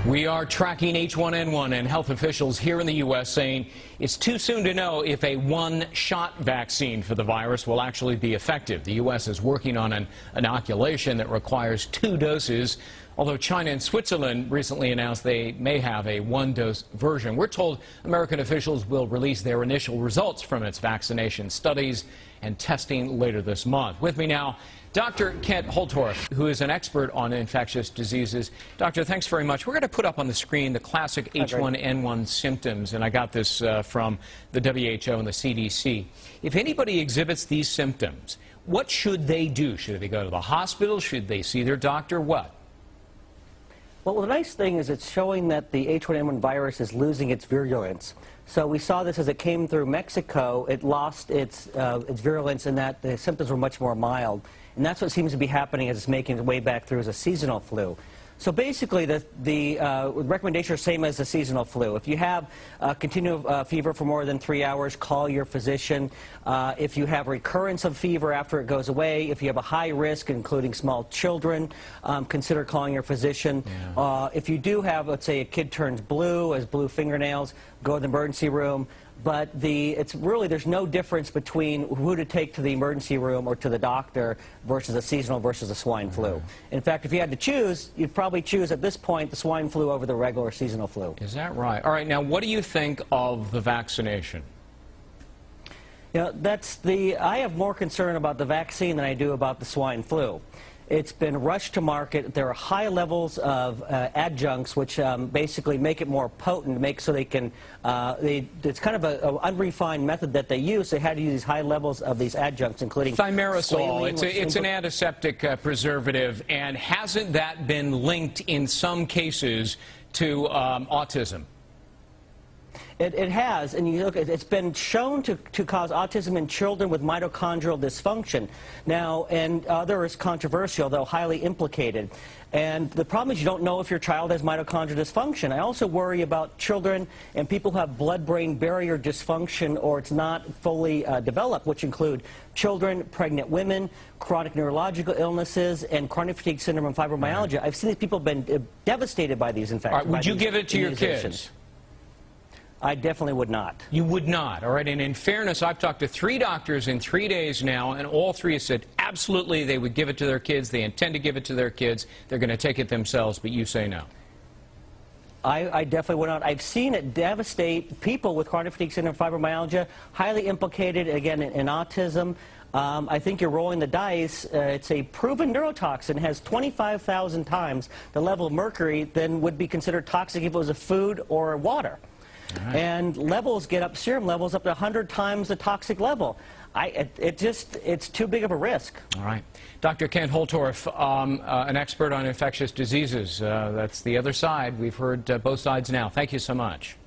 We are tracking H1N1, and health officials here in the U.S. saying it's too soon to know if a one-shot vaccine for the virus will actually be effective. The U.S. is working on an inoculation that requires 2 doses, although China and Switzerland recently announced they may have a 1-dose version. We're told American officials will release their initial results from its vaccination studies and testing later this month. With me now, Dr. Kent Holtorf, who is an expert on infectious diseases. Doctor, thanks very much. We're going to put up on the screen the classic H1N1 symptoms, and I got this from the WHO and the CDC. If anybody exhibits these symptoms, what should they do? Should they go to the hospital? Should they see their doctor? What? Well, the nice thing is it's showing that the H1N1 virus is losing its virulence. So we saw this as it came through Mexico. It lost its virulence in that the symptoms were much more mild. And that's what seems to be happening as it's making its way back through as a seasonal flu. So basically, the recommendation is the same as the seasonal flu. If you have continual fever for more than 3 hours, call your physician. If you have recurrence of fever after it goes away, if you have a high risk, including small children, consider calling your physician. Yeah. If you do have, let's say, a kid turns blue, has blue fingernails, go to the emergency room. But it's really, there's no difference between who to take to the emergency room or to the doctor versus a seasonal versus a swine flu. In fact, if you had to choose, you'd probably choose at this point the swine flu over the regular seasonal flu. Is that right? All right, now what do you think of the vaccination? You know, I have more concern about the vaccine than I do about the swine flu. It's been rushed to market. There are high levels of adjuncts, which basically make it more potent, so they can, it's kind of an unrefined method that they use. They had to use high levels of these adjuncts, including thimerosal. It's an antiseptic preservative, and hasn't that been linked in some cases to autism? It has, and you look, it's been shown to cause autism in children with mitochondrial dysfunction. Now, and other is controversial, though highly implicated. And the problem is you don't know if your child has mitochondrial dysfunction. I also worry about children and people who have blood-brain barrier dysfunction or it's not fully developed, which include children, pregnant women, chronic neurological illnesses, and chronic fatigue syndrome and fibromyalgia. I've seen these people have been devastated by these infections. Would you give it to your kids? I definitely would not. You would not. All right. And in fairness, I've talked to 3 doctors in 3 days now, and all 3 have said absolutely they would give it to their kids. They intend to give it to their kids. They're going to take it themselves, but you say no. I definitely would not. I've seen it devastate people with chronic fatigue syndrome and fibromyalgia, highly implicated, again, in autism. I think you're rolling the dice. It's a proven neurotoxin. It has 25,000 times the level of mercury than would be considered toxic if it was a food or water. Right. And levels get up, serum levels up to 100 times the toxic level. It's too big of a risk. All right. Dr. Kent Holtorf, an expert on infectious diseases. That's the other side. We've heard both sides now. Thank you so much.